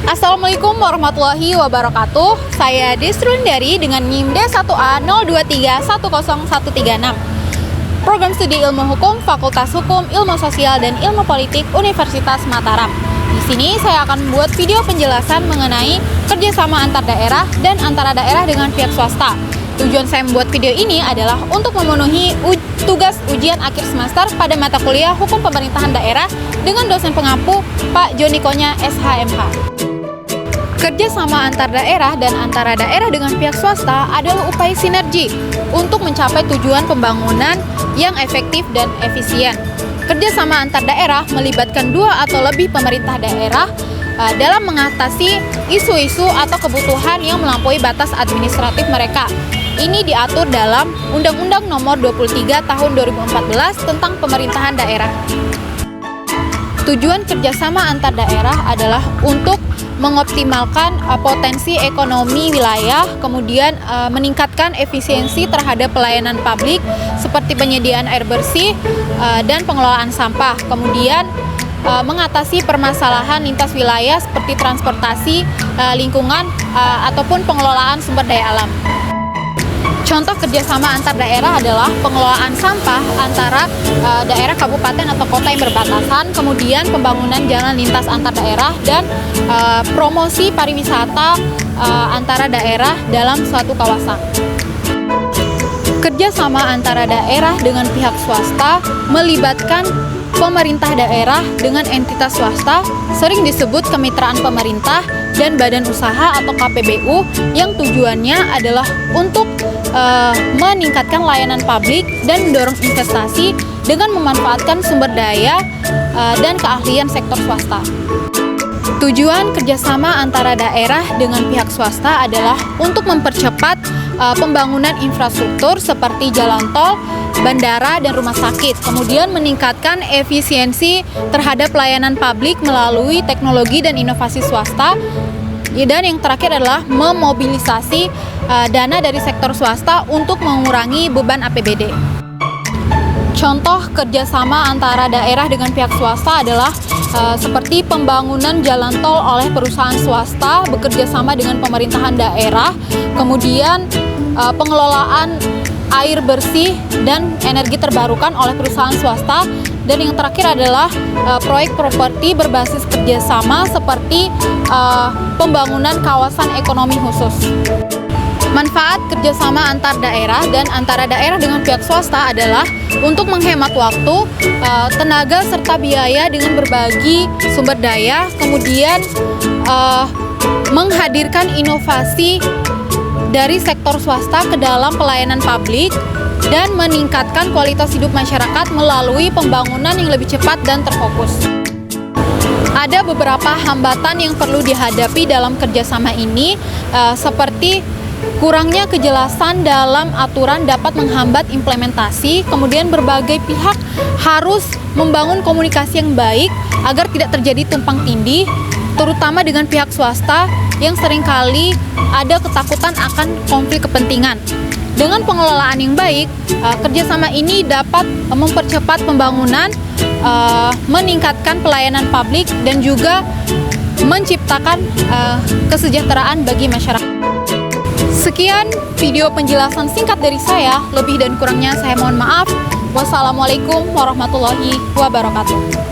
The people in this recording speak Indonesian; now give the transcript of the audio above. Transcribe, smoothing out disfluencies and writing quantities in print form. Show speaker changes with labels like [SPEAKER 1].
[SPEAKER 1] Assalamualaikum warahmatullahi wabarakatuh. Saya Desrundari dengan NIM D1A02310136. Program Studi Ilmu Hukum Fakultas Hukum, Ilmu Sosial dan Ilmu Politik Universitas Mataram. Di sini saya akan membuat video penjelasan mengenai kerjasama antar daerah dan antara daerah dengan pihak swasta. Tujuan saya membuat video ini adalah untuk memenuhi tugas ujian akhir semester pada mata kuliah Hukum Pemerintahan Daerah dengan dosen pengampu Pak Joni Konya SHMH. Kerjasama antar daerah dan antara daerah dengan pihak swasta adalah upaya sinergi untuk mencapai tujuan pembangunan yang efektif dan efisien. Kerjasama antar daerah melibatkan dua atau lebih pemerintah daerah dalam mengatasi isu-isu atau kebutuhan yang melampaui batas administratif mereka. Ini diatur dalam Undang-Undang Nomor 23 Tahun 2014 tentang Pemerintahan Daerah. Tujuan kerjasama antar daerah adalah untuk mengoptimalkan potensi ekonomi wilayah, kemudian meningkatkan efisiensi terhadap pelayanan publik seperti penyediaan air bersih dan pengelolaan sampah, kemudian mengatasi permasalahan lintas wilayah seperti transportasi, lingkungan, ataupun pengelolaan sumber daya alam. Contoh kerjasama antar daerah adalah pengelolaan sampah antara daerah kabupaten atau kota yang berbatasan, kemudian pembangunan jalan lintas antar daerah, dan promosi pariwisata antara daerah dalam suatu kawasan. Kerjasama antara daerah dengan pihak swasta melibatkan pemerintah daerah dengan entitas swasta, sering disebut kemitraan pemerintah dan badan usaha atau KPBU, yang tujuannya adalah untuk meningkatkan layanan publik dan mendorong investasi dengan memanfaatkan sumber daya dan keahlian sektor swasta. Tujuan kerjasama antara daerah dengan pihak swasta adalah untuk mempercepat pembangunan infrastruktur seperti jalan tol, bandara, dan rumah sakit, kemudian meningkatkan efisiensi terhadap pelayanan publik melalui teknologi dan inovasi swasta, dan yang terakhir adalah memobilisasi dana dari sektor swasta untuk mengurangi beban APBD. Contoh kerjasama antara daerah dengan pihak swasta adalah seperti pembangunan jalan tol oleh perusahaan swasta bekerjasama dengan pemerintahan daerah, kemudian pengelolaan air bersih dan energi terbarukan oleh perusahaan swasta, dan yang terakhir adalah proyek properti berbasis kerjasama seperti pembangunan kawasan ekonomi khusus. Manfaat kerjasama antar daerah dan antara daerah dengan pihak swasta adalah untuk menghemat waktu, tenaga, serta biaya dengan berbagi sumber daya, kemudian menghadirkan inovasi dari sektor swasta ke dalam pelayanan publik, dan meningkatkan kualitas hidup masyarakat melalui pembangunan yang lebih cepat dan terfokus. Ada beberapa hambatan yang perlu dihadapi dalam kerjasama ini, seperti kurangnya kejelasan dalam aturan dapat menghambat implementasi, kemudian berbagai pihak harus membangun komunikasi yang baik agar tidak terjadi tumpang tindih, terutama dengan pihak swasta yang seringkali ada ketakutan akan konflik kepentingan. Dengan pengelolaan yang baik, kerjasama ini dapat mempercepat pembangunan, meningkatkan pelayanan publik, dan juga menciptakan kesejahteraan bagi masyarakat. Sekian video penjelasan singkat dari saya, lebih dan kurangnya saya mohon maaf. Wassalamualaikum warahmatullahi wabarakatuh.